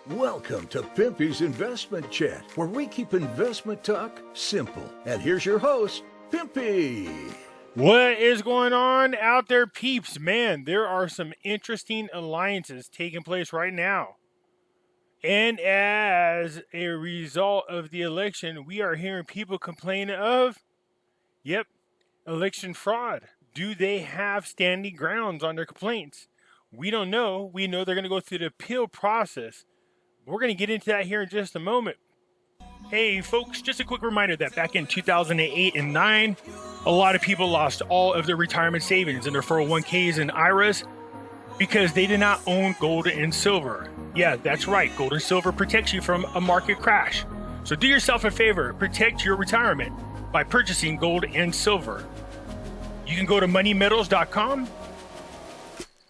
Welcome to Pimpy's Investment Chat, where we keep investment talk simple. And here's your host, Pimpy. What is going on out there, peeps? Man, there are some interesting alliances taking place right now. And as a result of the election, we are hearing people complain of, election fraud. Do they have standing grounds on their complaints? We don't know. We know they're going to go through the appeal process. We're going to get into that here in just a moment. Hey, folks, just a quick reminder that back in 2008 and 9, a lot of people lost all of their retirement savings in their 401ks and IRAs because they did not own gold and silver. Yeah, that's right. Gold and silver protects you from a market crash. So do yourself a favor. Protect your retirement by purchasing gold and silver. You can go to moneymetals.com,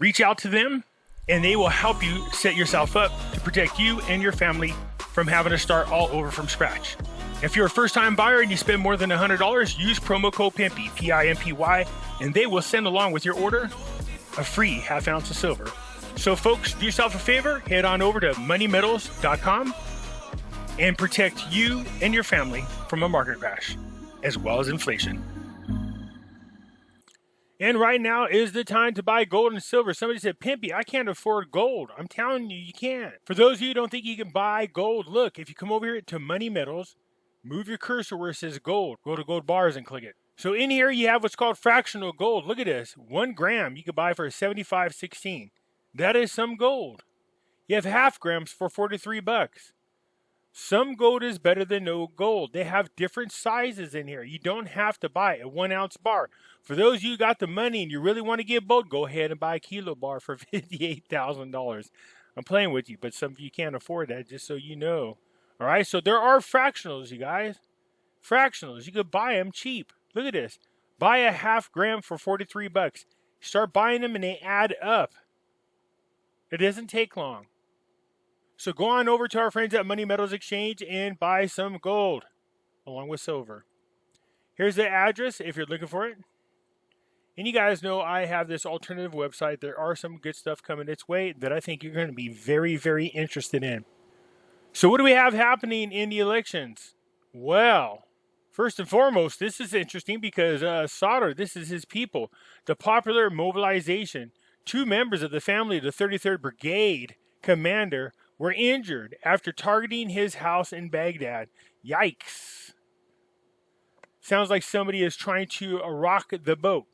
reach out to them, and they will help you set yourself up to protect you and your family from having to start all over from scratch. If you're a first-time buyer and you spend more than $100, use promo code Pimpy, P-I-M-P-Y, and they will send along with your order a free half ounce of silver. So folks, do yourself a favor, head on over to moneymetals.com and protect you and your family from a market crash, as well as inflation. And right now is the time to buy gold and silver. Somebody said, Pimpy, I can't afford gold. I'm telling you, you can. For those of you who don't think you can buy gold, look, if you come over here to Money Metals, move your cursor where it says gold. Go to gold bars and click it. So in here you have what's called fractional gold. Look at this. 1 gram you can buy for $75.16. That is some gold. You have half grams for $43. Some gold is better than no gold. They have different sizes in here. You don't have to buy a 1 ounce bar. For those of you who got the money and you really want to get bold, go ahead and buy a kilo bar for $58,000. I'm playing with you, but some of you can't afford that, just so you know. All right, so there are fractionals, you guys. Fractionals, you could buy them cheap. Look at this. Buy a half gram for $43. Start buying them and they add up. It doesn't take long. So go on over to our friends at Money Metals Exchange and buy some gold along with silver. Here's the address if you're looking for it. And you guys know I have this alternative website. There are some good stuff coming its way that I think you're going to be very, very interested in. So what do we have happening in the elections? Well, first and foremost, this is interesting because Solder, this is his people. The Popular Mobilization, 2 members of the family of the 33rd Brigade commander were injured after targeting his house in Baghdad. Yikes. Sounds like somebody is trying to rock the boat.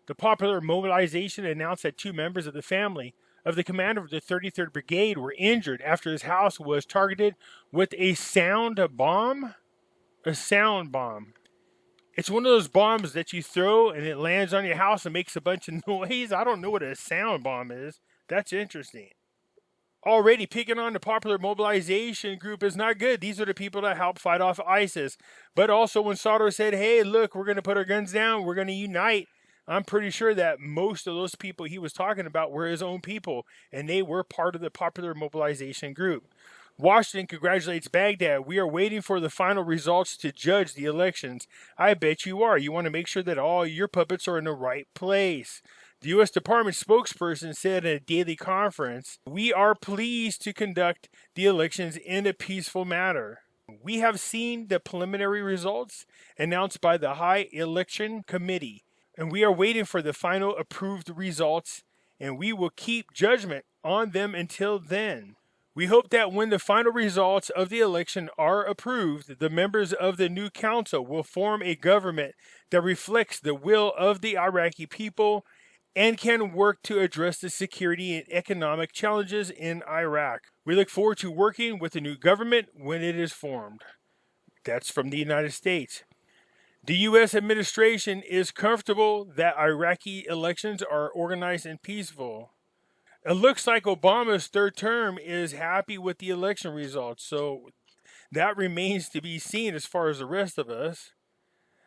The Popular Mobilization announced that 2 members of the family of the commander of the 33rd Brigade were injured after his house was targeted with a sound bomb. A sound bomb. It's one of those bombs that you throw and it lands on your house and makes a bunch of noise. I don't know what a sound bomb is. That's interesting. Already picking on the Popular Mobilization group is not good. These are the people that help fight off ISIS. But also when Solder said, hey, look, we're going to put our guns down. We're going to unite. I'm pretty sure that most of those people he was talking about were his own people. And they were part of the Popular Mobilization group. Washington congratulates Baghdad. We are waiting for the final results to judge the elections. I bet you are. You want to make sure that all your puppets are in the right place. The U.S. Department spokesperson said in a daily conference, we are pleased to conduct the elections in a peaceful manner. We have seen the preliminary results announced by the High Election Committee, and we are waiting for the final approved results, and we will keep judgment on them until then. We hope that when the final results of the election are approved, the members of the new council will form a government that reflects the will of the Iraqi people and can work to address the security and economic challenges in Iraq. We look forward to working with the new government when it is formed. That's from the United States. The U.S. administration is comfortable that Iraqi elections are organized and peaceful. It looks like Obama's 3rd term is happy with the election results, so that remains to be seen as far as the rest of us.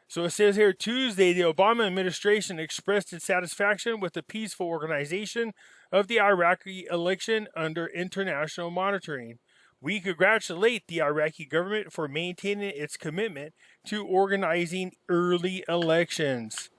So it says here, Tuesday, the Obama administration expressed its satisfaction with the peaceful organization of the Iraqi election under international monitoring. We congratulate the Iraqi government for maintaining its commitment to organizing early elections.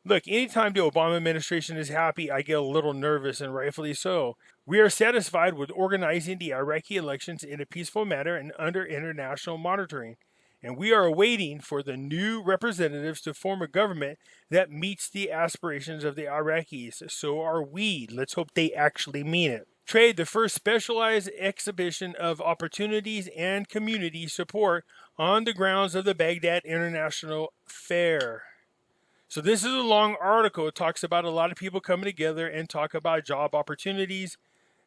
Look, anytime the Obama administration is happy, I get a little nervous, and rightfully so. We are satisfied with organizing the Iraqi elections in a peaceful manner and under international monitoring. And we are waiting for the new representatives to form a government that meets the aspirations of the Iraqis. So are we. Let's hope they actually mean it. Trade, the first specialized exhibition of opportunities and community support on the grounds of the Baghdad International Fair. So this is a long article. It talks about a lot of people coming together and talk about job opportunities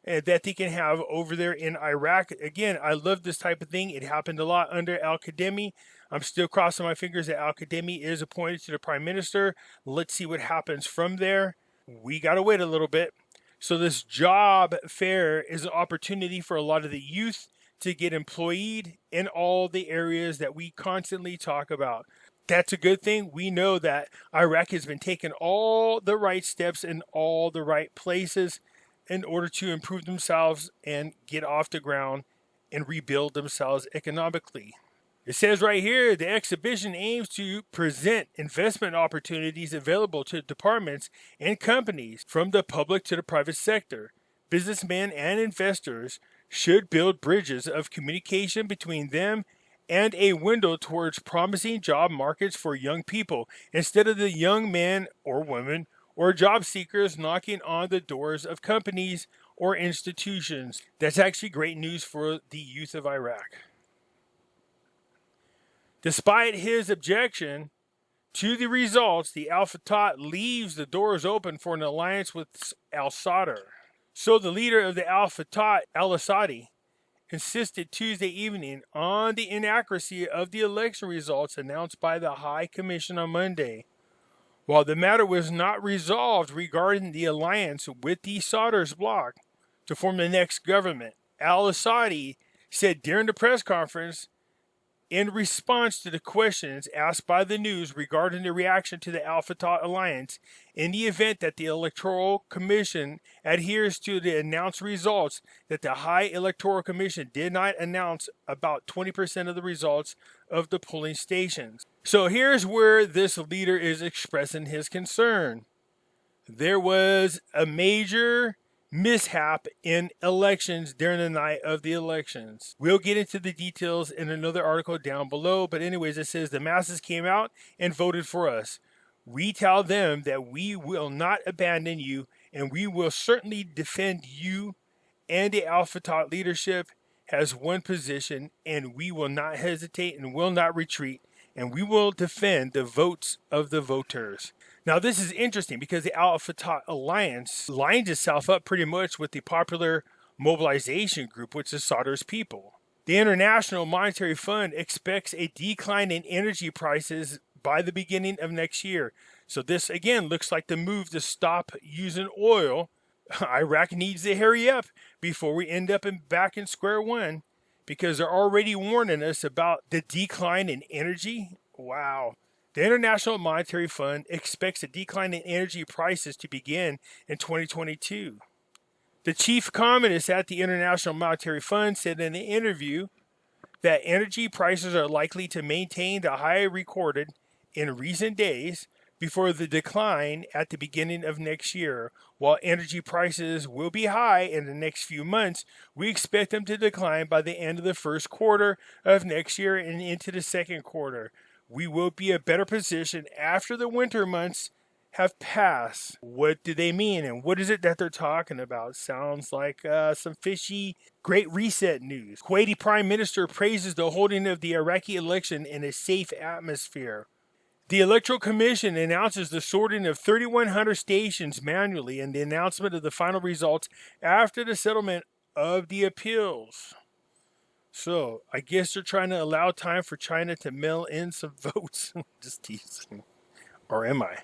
that they can have over there in Iraq. Again, I love this type of thing. It happened a lot under Al-Qademi. I'm still crossing my fingers that Al-Qademi is appointed to the prime minister. Let's see what happens from there. We got to wait a little bit. So this job fair is an opportunity for a lot of the youth to get employed in all the areas that we constantly talk about. That's a good thing. We know that Iraq has been taking all the right steps in all the right places in order to improve themselves and get off the ground and rebuild themselves economically. It says right here, the exhibition aims to present investment opportunities available to departments and companies from the public to the private sector. Businessmen and investors should build bridges of communication between them and a window towards promising job markets for young people, instead of the young man or woman or job seekers knocking on the doors of companies or institutions. That's actually great news for the youth of Iraq. Despite his objection to the results, the Al-Fatah leaves the doors open for an alliance with al-Sadr. So the leader of the Al-Fatah, al-Assadi, insisted Tuesday evening on the inaccuracy of the election results announced by the High Commission on Monday. While the matter was not resolved regarding the alliance with the Sadr's bloc to form the next government, al-Assadi said during the press conference, in response to the questions asked by the news regarding the reaction to the Al-Fatah alliance, in the event that the Electoral Commission adheres to the announced results, that the High Electoral Commission did not announce about 20% of the results of the polling stations. So here's where this leader is expressing his concern. There was a major mishap in elections during the night of the elections. We'll get into the details in another article down below, but anyways, it says the masses came out and voted for us. We tell them that we will not abandon you, and we will certainly defend you, and the Al-Fatah leadership has one position, and we will not hesitate and will not retreat, and we will defend the votes of the voters. Now, this is interesting because the Al-Fatah Alliance lines itself up pretty much with the Popular Mobilization Group, which is Sadr's people. The International Monetary Fund expects a decline in energy prices by the beginning of next year. So this, again, looks like the move to stop using oil. Iraq needs to hurry up before we end up back in square one, because they're already warning us about the decline in energy. Wow. The International Monetary Fund expects a decline in energy prices to begin in 2022. The chief economist at the International Monetary Fund said in an interview that energy prices are likely to maintain the high recorded in recent days before the decline at the beginning of next year. While energy prices will be high in the next few months, we expect them to decline by the end of the first quarter of next year and into the second quarter. We will be in a better position after the winter months have passed. What do they mean, and what is it that they're talking about? Sounds like some fishy Great Reset news. Kuwaiti Prime Minister praises the holding of the Iraqi election in a safe atmosphere. The Electoral Commission announces the sorting of 3,100 stations manually and the announcement of the final results after the settlement of the appeals. So, I guess they're trying to allow time for China to mail in some votes. Just teasing. Or am I?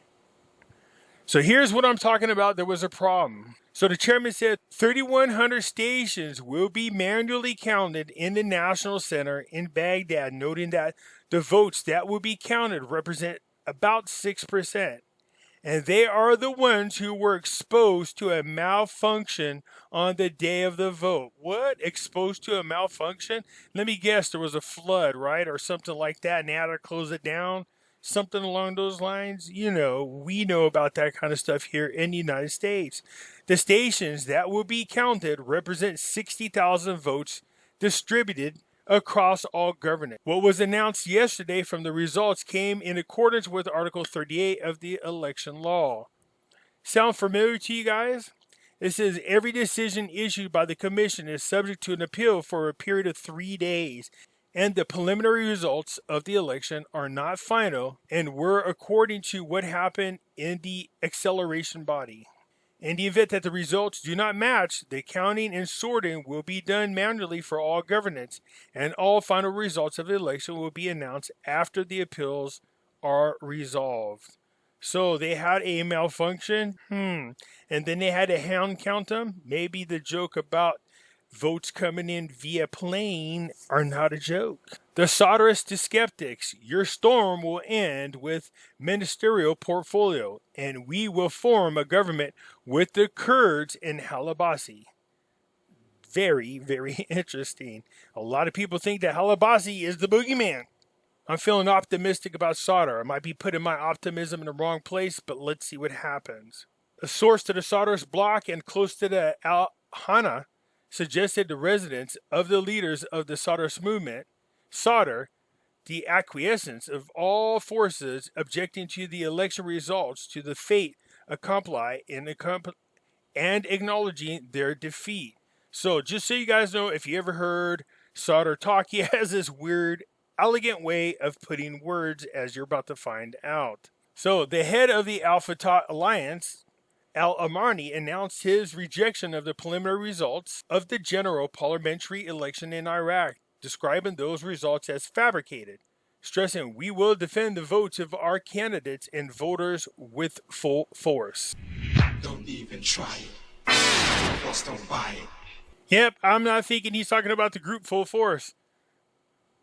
So here's what I'm talking about. There was a problem. So the chairman said 3,100 stations will be manually counted in the National Center in Baghdad, noting that the votes that will be counted represent about 6%. And they are the ones who were exposed to a malfunction on the day of the vote. What? Exposed to a malfunction? Let me guess, there was a flood, right? Or something like that, and they had to close it down. something along those lines. You know, we know about that kind of stuff here in the United States. The stations that will be counted represent 60,000 votes distributed across all governance. What was announced yesterday from the results came in accordance with Article 38 of the election law. Sound familiar to you guys? It says every decision issued by the commission is subject to an appeal for a period of 3 days, and the preliminary results of the election are not final and were according to what happened in the acceleration body. In the event that the results do not match, the counting and sorting will be done manually for all governance, and all final results of the election will be announced after the appeals are resolved. So they had a malfunction, and then they had to hand count them. Maybe the joke about votes coming in via plane are not a joke. The soldierist to skeptics, your storm will end with ministerial portfolio, and we will form a government with the Kurds in Halabasi. Very, very interesting. A lot of people think that Halabasi is the boogeyman. I'm feeling optimistic about Sadr. I might be putting my optimism in the wrong place, but let's see what happens. A source to the Sadr's bloc and close to the Al-Hana suggested the residents of the leaders of the Sadr's movement, Sadr, the acquiescence of all forces objecting to the election results to the fate accompli and acknowledging their defeat. So just so you guys know, if you ever heard Sadr talk, he has this weird, elegant way of putting words, as you're about to find out. So the head of the Al-Fatah Alliance, Al-Amani, announced his rejection of the preliminary results of the general parliamentary election in Iraq, describing those results as fabricated, stressing, "We will defend the votes of our candidates and voters with full force." Don't even try it. Just don't buy it. Yep, I'm not thinking he's talking about the group full force.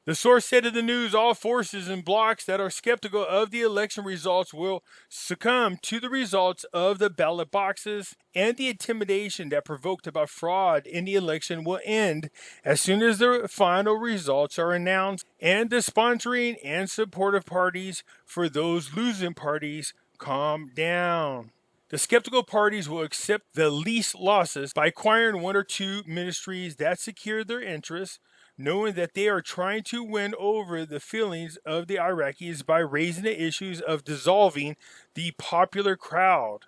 The source said to the news, all forces and blocs that are skeptical of the election results will succumb to the results of the ballot boxes, and the intimidation that provoked about fraud in the election will end as soon as the final results are announced, and the sponsoring and supportive parties for those losing parties calm down. The skeptical parties will accept the least losses by acquiring one or two ministries that secure their interests, knowing that they are trying to win over the feelings of the Iraqis by raising the issues of dissolving the popular crowd,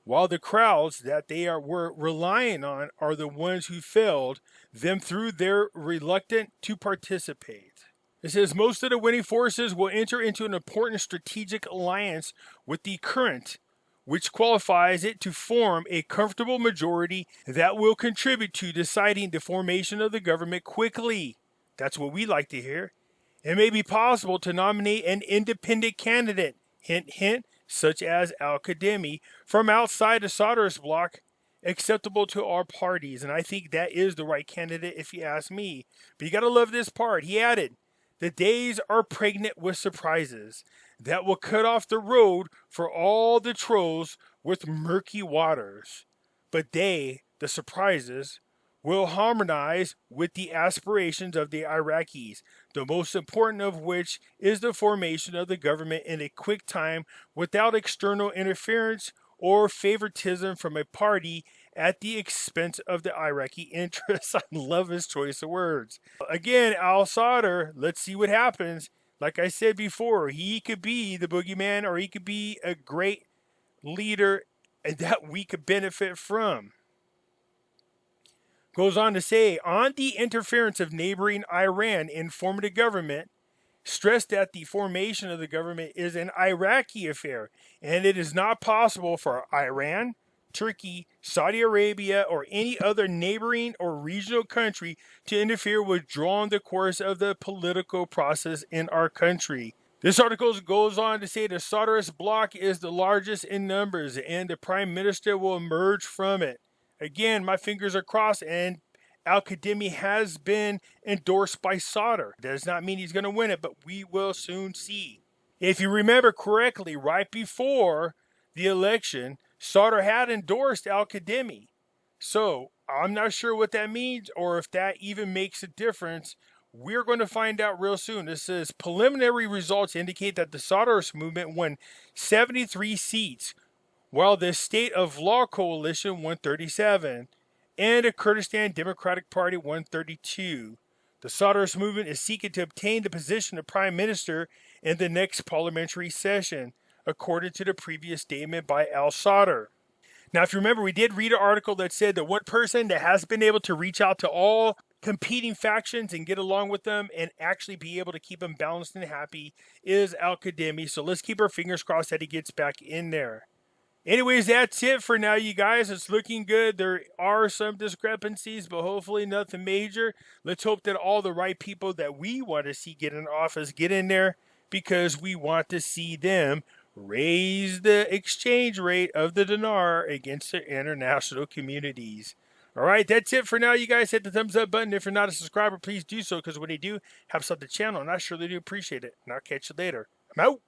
while the crowds that they were relying on are the ones who failed them through their reluctance to participate. It says most of the winning forces will enter into an important strategic alliance with the current, which qualifies it to form a comfortable majority that will contribute to deciding the formation of the government quickly. That's what we like to hear. It may be possible to nominate an independent candidate, hint, hint, such as Al-Qademi, from outside the Sadr's bloc, acceptable to all parties. And I think that is the right candidate if you ask me. But you got to love this part. He added, the days are pregnant with surprises that will cut off the road for all the trolls with murky waters. But they, the surprises, will harmonize with the aspirations of the Iraqis, the most important of which is the formation of the government in a quick time without external interference or favoritism from a party at the expense of the Iraqi interests. I love his choice of words. Again, al-Sadr, let's see what happens. Like I said before, he could be the boogeyman or he could be a great leader that we could benefit from. Goes on to say, on the interference of neighboring Iran in forming the government, stressed that the formation of the government is an Iraqi affair, and it is not possible for Iran, Turkey, Saudi Arabia, or any other neighboring or regional country to interfere with drawing the course of the political process in our country. This article goes on to say the Sadrist bloc is the largest in numbers, and the prime minister will emerge from it. Again, my fingers are crossed, and Al-Qademi has been endorsed by Sadr. That does not mean he's going to win it, but we will soon see. If you remember correctly, right before the election, Sadr had endorsed Al-Qademi. So I'm not sure what that means or if that even makes a difference We're going to find out real soon. This says preliminary results indicate that the Soros movement won 73 seats, while the State of Law Coalition won 37, and the Kurdistan Democratic Party won 32. The Soros movement is seeking to obtain the position of Prime Minister in the next parliamentary session, according to the previous statement by al-Sadr. Now, if you remember, we did read an article that said that one person that has been able to reach out to all competing factions and get along with them and actually be able to keep them balanced and happy is al-Qademi. So let's keep our fingers crossed that he gets back in there. Anyways, that's it for now, you guys. It's looking good. There are some discrepancies, but hopefully nothing major. Let's hope that all the right people that we want to see get in office get in there, because we want to see them raise the exchange rate of the dinar against the international communities. All right, that's it for now, you guys. Hit the thumbs up button. If you're not a subscriber, please do so, because when you do, helps out the channel, and I surely do appreciate it. And I'll catch you later. I'm out.